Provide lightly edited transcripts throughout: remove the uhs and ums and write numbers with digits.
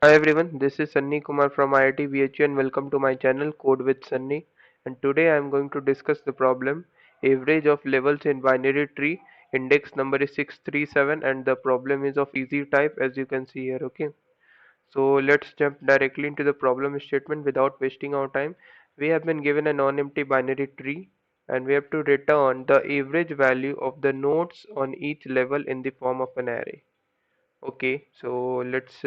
Hi everyone, this is Sunny Kumar from IIT BHU and welcome to my channel Code with Sunny. And today I am going to discuss the problem average of levels in binary tree. Index number is 637 and the problem is of easy type as you can see here. Okay, so let's jump directly into the problem statement without wasting our time. We have been given a non-empty binary tree and we have to return the average value of the nodes on each level in the form of an array. Okay, so let's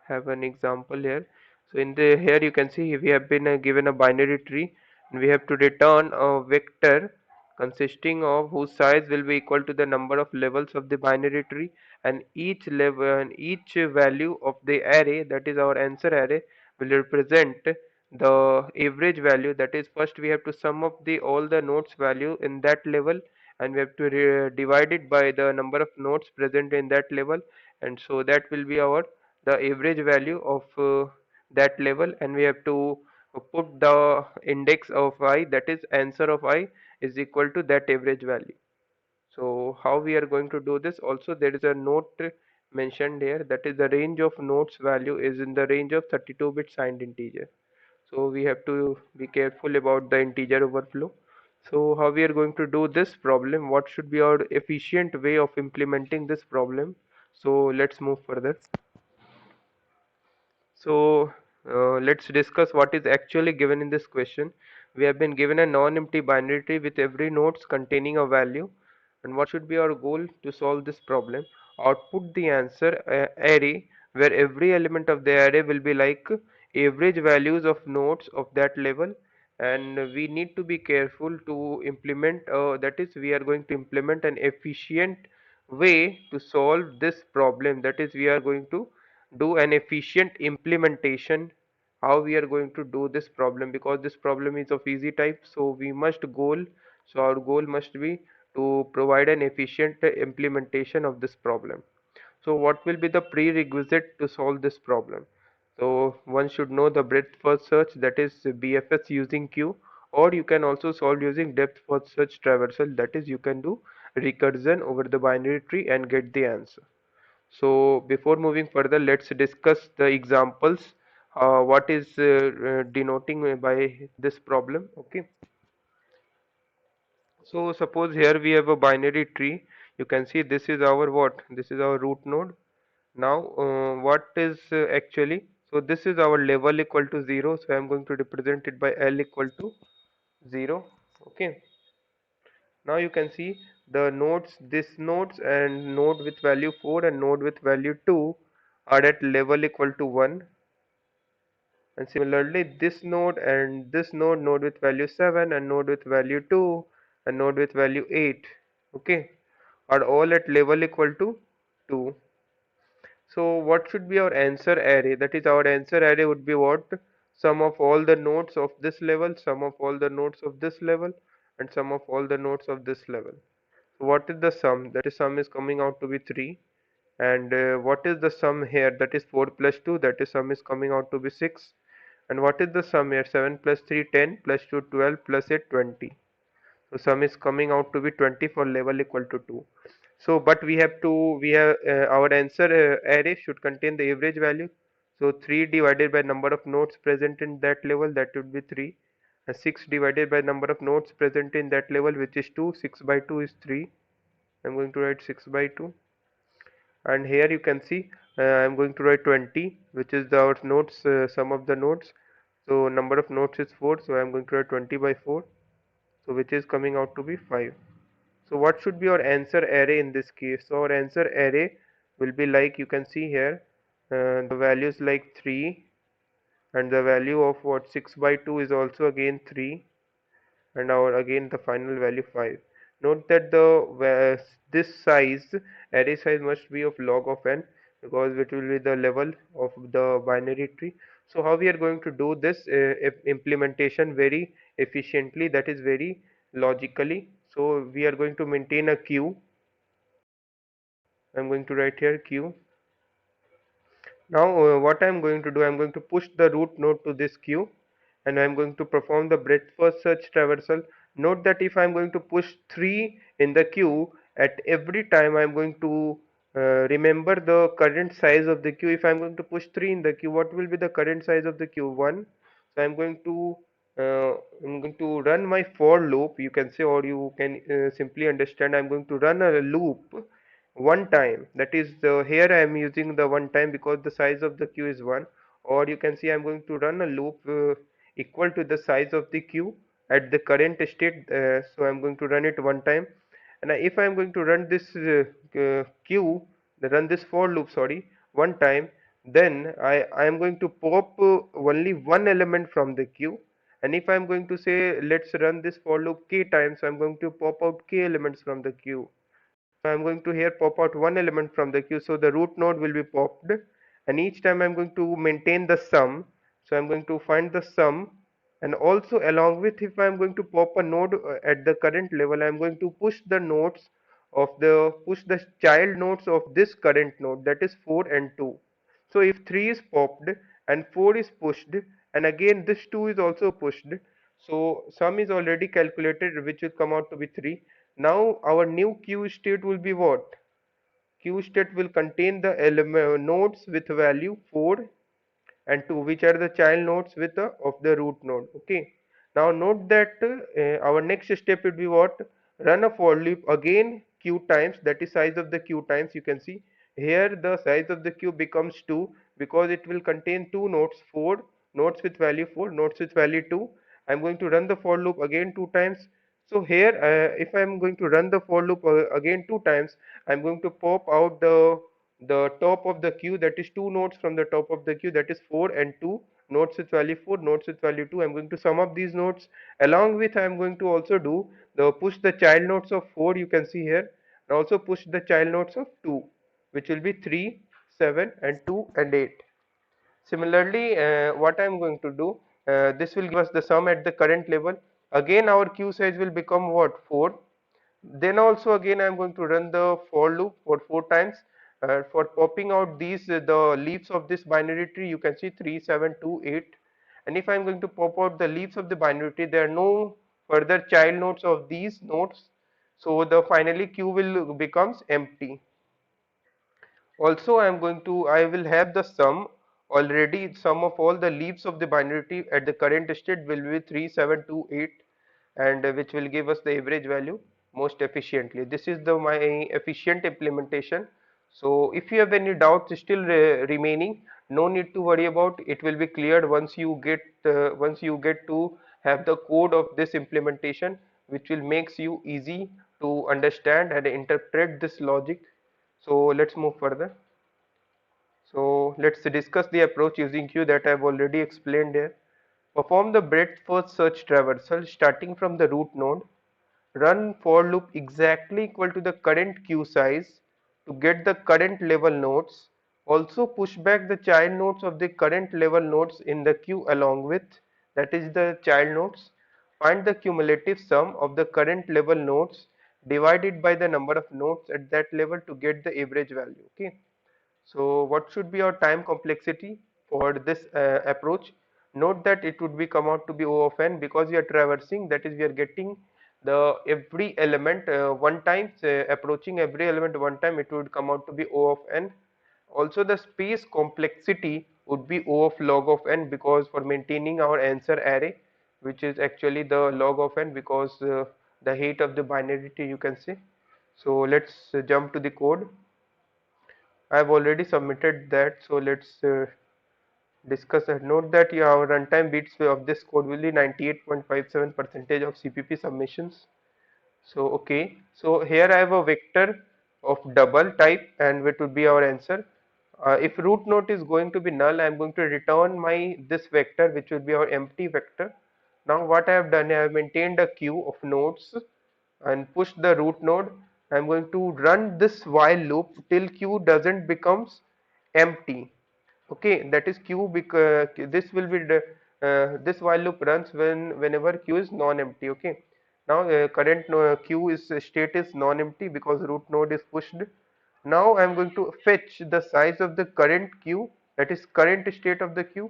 have an example here. So in the here you can see we have been given a binary tree and we have to return a vector consisting of whose size will be equal to the number of levels of the binary tree, and each level and each value of the array, that is our answer array, will represent the average value. That is, first we have to sum up the all the nodes value in that level and we have to divide it by the number of nodes present in that level, and so that will be our the average value of that level, and we have to put the index of I, that is answer of I, is equal to that average value. So how we are going to do this? Also there is a note mentioned here, that is the range of nodes value is in the range of 32-bit signed integer. So we have to be careful about the integer overflow. So how we are going to do this problem? What should be our efficient way of implementing this problem? So let's move further. So let's discuss what is actually given in this question. We have been given a non-empty binary tree with every nodes containing a value. And what should be our goal to solve this problem? Output the answer array where every element of the array will be like average values of nodes of that level. And we need to be careful to implement, that is, we are going to implement an efficient way to solve this problem. That is, we are going to do an efficient implementation. How we are going to do this problem, because this problem is of easy type, so we must goal so our goal must be to provide an efficient implementation of this problem. So what will be the prerequisite to solve this problem? So one should know the breadth first search, that is BFS using queue, or you can also solve using depth first search traversal, that is you can do recursion over the binary tree and get the answer. So before moving further, let's discuss the examples. What is denoting by this problem? Okay. So suppose here we have a binary tree. You can see this is our what? This is our root node. Now what is actually? So this is our level equal to 0. So I am going to represent it by L equal to 0. Okay. Now you can see the nodes, this nodes and node with value 4 and node with value 2 are at level equal to 1, and similarly this node and this node with value 7 and node with value 2 and node with value 8, okay, are all at level equal to 2. So what should be our answer array? That is, our answer array would be what? Sum of all the nodes of this level, sum of all the nodes of this level, and sum of all the nodes of this level. So what is the sum? That is, sum is coming out to be 3. And what is the sum here? That is 4 plus 2. That is, sum is coming out to be 6. And what is the sum here? 7 plus 3 10 plus 2 12 plus 8 20. So sum is coming out to be 20 for level equal to 2. So but we have our answer array should contain the average value. So 3 divided by number of nodes present in that level, that would be 3. And 6 divided by number of nodes present in that level, which is 2. 6 by 2 is 3. I'm going to write 6 by 2. And here you can see I'm going to write 20, which is our nodes, sum of the nodes. So number of nodes is 4, so I'm going to write 20 by 4, so which is coming out to be 5. So what should be our answer array in this case? So our answer array will be like you can see here, the values like 3, and the value of what 6 by 2 is also again 3, and our again the final value 5. Note that this size, array size, must be of log of n, because it will be the level of the binary tree. So how we are going to do this implementation very efficiently, that is very logically? So we are going to maintain a queue. I'm going to write here queue. Now what I'm going to do, I'm going to push the root node to this queue, and I'm going to perform the breadth first search traversal. Note that if I'm going to push 3 in the queue, at every time I'm going to remember the current size of the queue. If I'm going to push 3 in the queue, what will be the current size of the queue? 1. So uh, I'm going to run my for loop, you can say, or you can simply understand, I'm going to run a loop one time. That is, here I am using the one time because the size of the queue is 1. Or you can see I'm going to run a loop equal to the size of the queue at the current state. So I'm going to run it one time, and if I am going to run this queue, run this for loop, sorry, one time, then I am going to pop only one element from the queue. And if I am going to say let's run this for loop k times, so I am going to pop out k elements from the queue. So I'm going to here pop out one element from the queue, so the root node will be popped, and each time I'm going to maintain the sum. So I'm going to find the sum, and also along with, if I'm going to pop a node at the current level, I'm going to push the child nodes of this current node, that is 4 and 2. So if 3 is popped and 4 is pushed, and again this 2 is also pushed, so sum is already calculated, which will come out to be 3. Now our new queue state will be what? Queue state will contain the element nodes with value 4 and 2, which are the child nodes with of the root node. Okay, now note that our next step will be what? Run a for loop again q times, that is size of the queue times. You can see here the size of the queue becomes 2 because it will contain two nodes, 4 nodes with value 4, nodes with value 2. I'm going to run the for loop again two times. So here if I'm going to run the for loop again two times, I'm going to pop out the top of the queue, that is two nodes from the top of the queue, that is 4 and 2, nodes with value 4, nodes with value 2. I'm going to sum up these nodes. Along with, I'm going to also do the push the child nodes of 4, you can see here, and also push the child nodes of 2, which will be 3, 7 and 2 and 8. Similarly, what I'm going to do, this will give us the sum at the current level. Again our queue size will become what? 4. Then also again I am going to run the for loop for 4 times for popping out these the leaves of this binary tree. You can see 3, 7, 2, 8. And if I am going to pop out the leaves of the binary tree, there are no further child nodes of these nodes, so the finally queue will becomes empty. Also I will have the sum already, sum of all the leaves of the binary tree at the current state will be 3, 7, 2, 8, and which will give us the average value most efficiently. This is the my efficient implementation. So if you have any doubts still remaining, no need to worry about, it will be cleared once you get to have the code of this implementation, which will makes you easy to understand and interpret this logic. So let's move further. So let's discuss the approach using queue that I have already explained here. Perform the breadth first search traversal starting from the root node. Run for loop exactly equal to the current queue size to get the current level nodes. Also push back the child nodes of the current level nodes in the queue along with, that is the child nodes. Find the cumulative sum of the current level nodes divided by the number of nodes at that level to get the average value. Okay. So what should be our time complexity for this approach? Note that it would be come out to be O of n because we are traversing, that is we are getting the every element one time, approaching every element one time, it would come out to be O of n. Also the space complexity would be O of log of n because for maintaining our answer array, which is actually the log of n because the height of the binary tree, you can say. So let's jump to the code. I have already submitted that, so let's discuss that. Note that our runtime bits of this code will be 98.57% of CPP submissions. So okay, so here I have a vector of double type and it would be our answer. If root node is going to be null, I am going to return my this vector, which will be our empty vector. Now what I have done, I have maintained a queue of nodes and push the root node. I am going to run this while loop till queue doesn't becomes empty. Okay, that is queue because this will be this while loop runs whenever queue is non-empty. Okay, now current queue is state is non-empty because root node is pushed. Now I am going to fetch the size of the current queue, that is current state of the queue,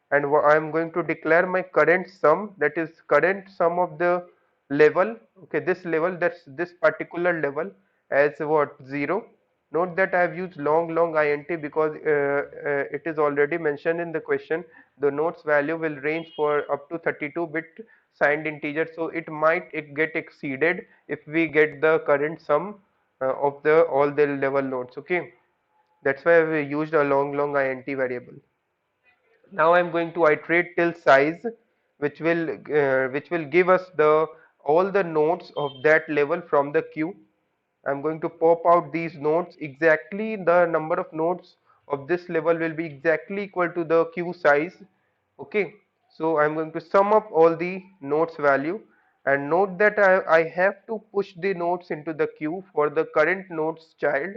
and I am going to declare my current sum, that is current sum of the level. Okay, this level, that's this particular level, as what? 0. Note that I have used long int because it is already mentioned in the question. The notes value will range for up to 32-bit signed integer, so it might get exceeded if we get the current sum of the all the level nodes. Okay, that's why we used a long int variable. Now I'm going to iterate till size, which will give us the all the nodes of that level from the queue. I'm going to pop out these nodes. Exactly the number of nodes of this level will be exactly equal to the queue size. Okay, so I'm going to sum up all the nodes value, and note that I have to push the nodes into the queue for the current nodes child.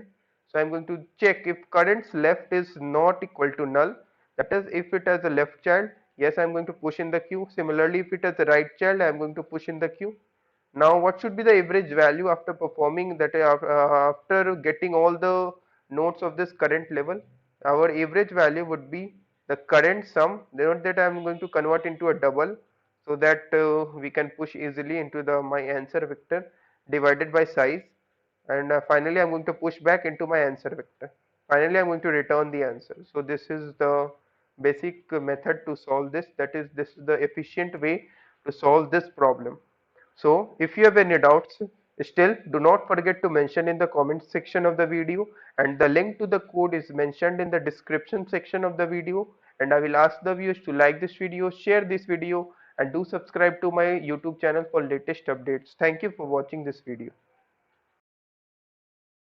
So I'm going to check if currents left is not equal to null. That is, if it has a left child, yes, I'm going to push in the queue. Similarly, if it has a right child, I'm going to push in the queue. Now, what should be the average value after performing that, after getting all the nodes of this current level? Our average value would be the current sum. Note that I am going to convert into a double so that we can push easily into the my answer vector divided by size, and finally I'm going to push back into my answer vector. Finally, I'm going to return the answer. So this is the basic method to solve this. That is, this is the efficient way to solve this problem. So if you have any doubts, still do not forget to mention in the comment section of the video, and the link to the code is mentioned in the description section of the video. And I will ask the viewers to like this video, share this video, and do subscribe to my YouTube channel for latest updates. Thank you for watching this video.